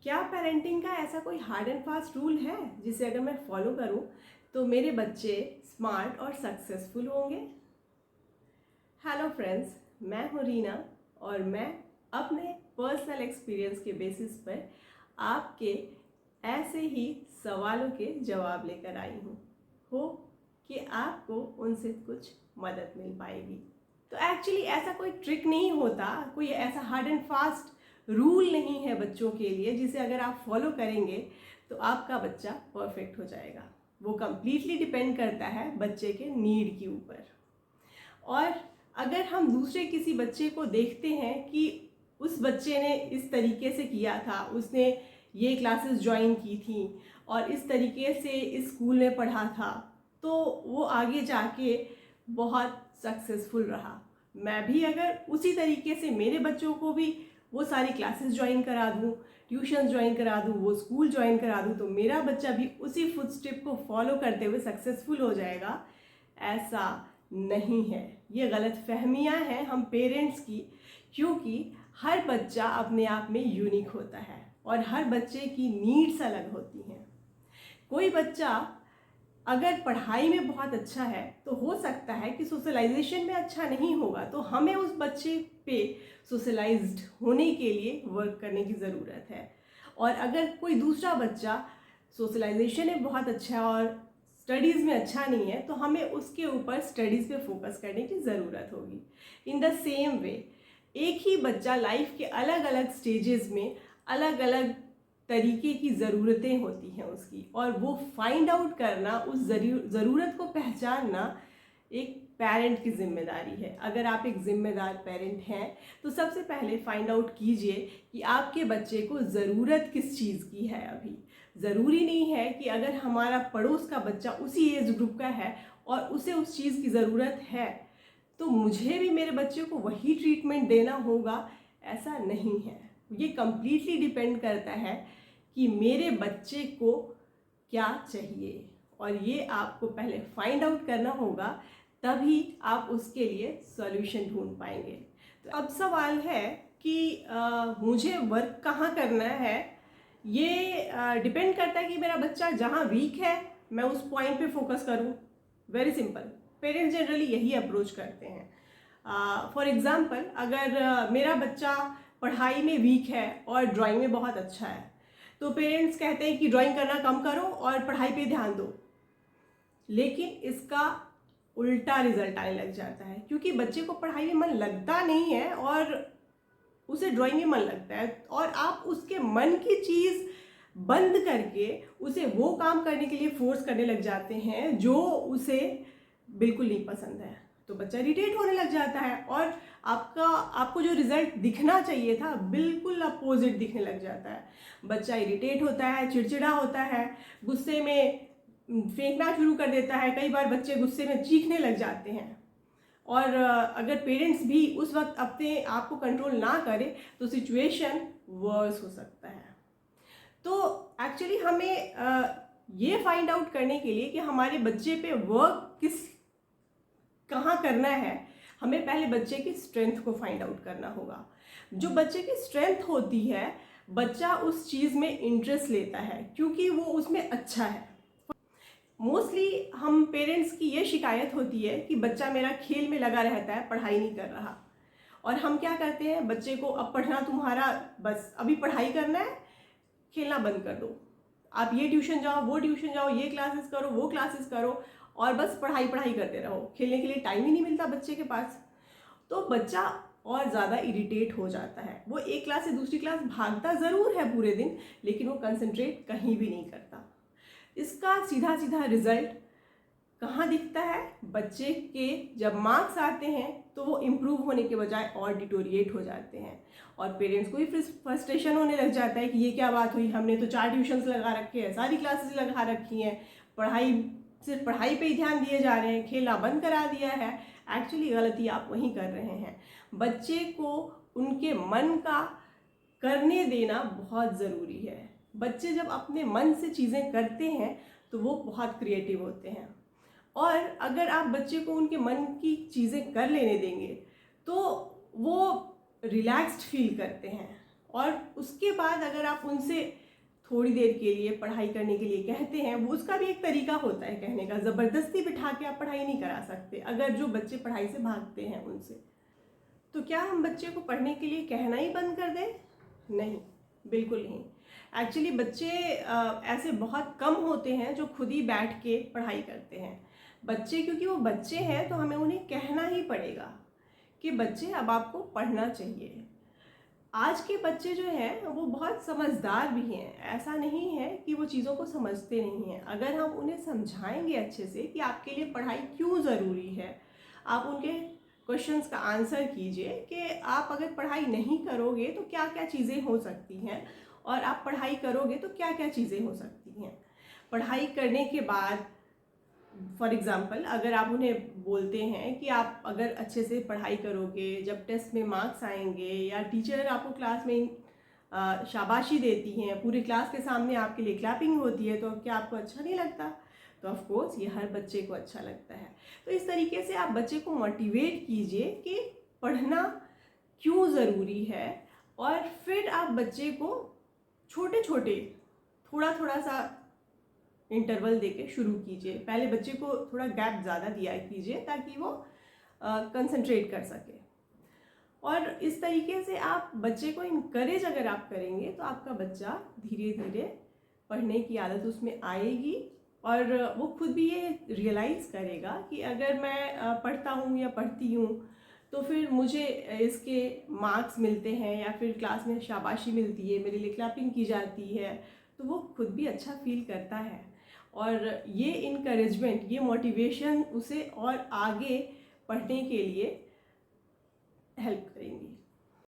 क्या पेरेंटिंग का ऐसा कोई हार्ड एंड फास्ट रूल है जिसे अगर मैं फॉलो करूं तो मेरे बच्चे स्मार्ट और सक्सेसफुल होंगे? हेलो फ्रेंड्स, मैं हूं रीना और मैं अपने पर्सनल एक्सपीरियंस के बेसिस पर आपके ऐसे ही सवालों के जवाब लेकर आई हूं। हो कि आपको उनसे कुछ मदद मिल पाएगी। तो एक्चुअली ऐसा कोई ट्रिक नहीं होता, कोई ऐसा हार्ड एंड फास्ट रूल नहीं है बच्चों के लिए जिसे अगर आप फॉलो करेंगे तो आपका बच्चा परफेक्ट हो जाएगा। वो कम्प्लीटली डिपेंड करता है बच्चे के नीड के ऊपर। और अगर हम दूसरे किसी बच्चे को देखते हैं कि उस बच्चे ने इस तरीके से किया था, उसने ये क्लासेस ज्वाइन की थी और इस तरीके से इस स्कूल में पढ़ा था, तो वो आगे जाके बहुत सक्सेसफुल रहा। मैं भी अगर उसी तरीके से मेरे बच्चों को भी वो सारी क्लासेस ज्वाइन करा दूँ, ट्यूशन ज्वाइन करा दूँ, वो स्कूल ज्वाइन करा दूँ, तो मेरा बच्चा भी उसी फुटस्टेप को फॉलो करते हुए सक्सेसफुल हो जाएगा, ऐसा नहीं है। ये गलत फहमियाँ हैं हम पेरेंट्स की, क्योंकि हर बच्चा अपने आप में यूनिक होता है और हर बच्चे की नीड्स अलग होती हैं। कोई बच्चा अगर पढ़ाई में बहुत अच्छा है तो हो सकता है कि सोशलाइजेशन में अच्छा नहीं होगा, तो हमें उस बच्चे पे सोशलाइज्ड होने के लिए वर्क करने की ज़रूरत है। और अगर कोई दूसरा बच्चा सोशलाइजेशन में बहुत अच्छा है और स्टडीज़ में अच्छा नहीं है, तो हमें उसके ऊपर स्टडीज़ पे फोकस करने की ज़रूरत होगी। इन द सेम वे, एक ही बच्चा लाइफ के अलग अलग स्टेजेस में अलग अलग तरीके की ज़रूरतें होती हैं उसकी, और वो फाइंड आउट करना, उस ज़रूरत को पहचानना एक पेरेंट की जिम्मेदारी है। अगर आप एक जिम्मेदार पेरेंट हैं तो सबसे पहले फाइंड आउट कीजिए कि आपके बच्चे को ज़रूरत किस चीज़ की है। अभी ज़रूरी नहीं है कि अगर हमारा पड़ोस का बच्चा उसी एज ग्रुप का है और उसे उस चीज़ की ज़रूरत है तो मुझे भी मेरे बच्चे को वही ट्रीटमेंट देना होगा, ऐसा नहीं है। ये कम्प्लीटली डिपेंड करता है कि मेरे बच्चे को क्या चाहिए, और ये आपको पहले फाइंड आउट करना होगा, तभी आप उसके लिए सॉल्यूशन ढूंढ पाएंगे। तो अब सवाल है कि मुझे वर्क कहाँ करना है। ये डिपेंड करता है कि मेरा बच्चा जहाँ वीक है मैं उस पॉइंट पे फोकस करूँ। वेरी सिंपल, पेरेंट्स जनरली यही अप्रोच करते हैं। फॉर एग्ज़ाम्पल, अगर मेरा बच्चा पढ़ाई में वीक है और ड्राइंग में बहुत अच्छा है, तो पेरेंट्स कहते हैं कि ड्राइंग करना कम करो और पढ़ाई पे ध्यान दो। लेकिन इसका उल्टा रिजल्ट आने लग जाता है, क्योंकि बच्चे को पढ़ाई में मन लगता नहीं है और उसे ड्राइंग में मन लगता है, और आप उसके मन की चीज़ बंद करके उसे वो काम करने के लिए फोर्स करने लग जाते हैं जो उसे बिल्कुल नहीं पसंद है। तो बच्चा इरिटेट होने लग जाता है और आपको जो रिजल्ट दिखना चाहिए था बिल्कुल अपोजिट दिखने लग जाता है। बच्चा इरिटेट होता है, चिड़चिड़ा होता है, गुस्से में फेंकना शुरू कर देता है। कई बार बच्चे गुस्से में चीखने लग जाते हैं, और अगर पेरेंट्स भी उस वक्त अपने आप को कंट्रोल ना करें तो सिचुएशन वर्स हो सकता है। तो एक्चुअली हमें ये फाइंड आउट करने के लिए कि हमारे बच्चे पे वर्क कहाँ करना है, हमें पहले बच्चे की स्ट्रेंथ को फाइंड आउट करना होगा। जो बच्चे की स्ट्रेंथ होती है, बच्चा उस चीज़ में इंटरेस्ट लेता है क्योंकि वो उसमें अच्छा है। मोस्टली हम पेरेंट्स की ये शिकायत होती है कि बच्चा मेरा खेल में लगा रहता है, पढ़ाई नहीं कर रहा। और हम क्या करते हैं, बच्चे को अब पढ़ना तुम्हारा, बस अभी पढ़ाई करना है, खेलना बंद कर दो, आप ये ट्यूशन जाओ, वो ट्यूशन जाओ, ये क्लासेस करो, वो क्लासेस करो, और बस पढ़ाई पढ़ाई करते रहो। खेलने के लिए टाइम ही नहीं मिलता बच्चे के पास। तो बच्चा और ज़्यादा इरिटेट हो जाता है। वो एक क्लास से दूसरी क्लास भागता ज़रूर है पूरे दिन, लेकिन वो कंसंट्रेट कहीं भी नहीं करता। इसका सीधा सीधा रिजल्ट कहाँ दिखता है? बच्चे के जब मार्क्स आते हैं तो वो इम्प्रूव होने के बजाय और डिटोरिएट हो जाते हैं, और पेरेंट्स को भी फ्रस्ट्रेशन होने लग जाता है कि ये क्या बात हुई, हमने तो 4 ट्यूशन्स लगा रखे हैं, सारी क्लासेस लगा रखी हैं, सिर्फ पढ़ाई पे ही ध्यान दिए जा रहे हैं, खेलना बंद करा दिया है। एक्चुअली गलती आप वहीं कर रहे हैं। बच्चे को उनके मन का करने देना बहुत ज़रूरी है। बच्चे जब अपने मन से चीज़ें करते हैं तो वो बहुत क्रिएटिव होते हैं, और अगर आप बच्चे को उनके मन की चीज़ें कर लेने देंगे तो वो रिलैक्स्ड फील करते हैं और उसके बाद अगर आप उनसे थोड़ी देर के लिए पढ़ाई करने के लिए कहते हैं, वो उसका भी एक तरीका होता है कहने का। ज़बरदस्ती बिठा के आप पढ़ाई नहीं करा सकते अगर जो बच्चे पढ़ाई से भागते हैं उनसे। तो क्या हम बच्चे को पढ़ने के लिए कहना ही बंद कर दें? नहीं, बिल्कुल नहीं। एक्चुअली बच्चे ऐसे बहुत कम होते हैं जो खुद ही बैठ के पढ़ाई करते हैं। बच्चे, क्योंकि वो बच्चे हैं तो हमें उन्हें कहना ही पड़ेगा कि बच्चे अब आपको पढ़ना चाहिए। आज के बच्चे जो हैं वो बहुत समझदार भी हैं, ऐसा नहीं है कि वो चीज़ों को समझते नहीं हैं। अगर हम उन्हें समझाएंगे अच्छे से कि आपके लिए पढ़ाई क्यों ज़रूरी है, आप उनके क्वेश्चंस का आंसर कीजिए कि आप अगर पढ़ाई नहीं करोगे तो क्या क्या चीज़ें हो सकती हैं, और आप पढ़ाई करोगे तो क्या क्या चीज़ें हो सकती हैं। पढ़ाई करने के बाद फॉर एग्ज़ाम्पल अगर आप उन्हें बोलते हैं कि आप अगर अच्छे से पढ़ाई करोगे, जब टेस्ट में मार्क्स आएंगे या टीचर आपको क्लास में शाबाशी देती हैं, पूरी क्लास के सामने आपके लिए क्लैपिंग होती है, तो क्या आपको अच्छा नहीं लगता? तो ऑफ कोर्स ये हर बच्चे को अच्छा लगता है। तो इस तरीके से आप बच्चे को मोटिवेट कीजिए कि पढ़ना क्यों ज़रूरी है, और फिर आप बच्चे को छोटे छोटे थोड़ा थोड़ा सा इंटरवल देके शुरू कीजिए। पहले बच्चे को थोड़ा गैप ज़्यादा दिया कीजिए ताकि वो कंसंट्रेट कर सके। और इस तरीके से आप बच्चे को इनकरेज अगर आप करेंगे तो आपका बच्चा धीरे धीरे पढ़ने की आदत उसमें आएगी, और वो खुद भी ये रियलाइज़ करेगा कि अगर मैं पढ़ता हूँ या पढ़ती हूँ तो फिर मुझे इसके मार्क्स मिलते हैं या फिर क्लास में शाबाशी मिलती है, मेरे लिए क्लैपिंग की जाती है, तो वो खुद भी अच्छा फील करता है। और ये इनकरेजमेंट, ये मोटिवेशन उसे और आगे पढ़ने के लिए हेल्प करेंगी।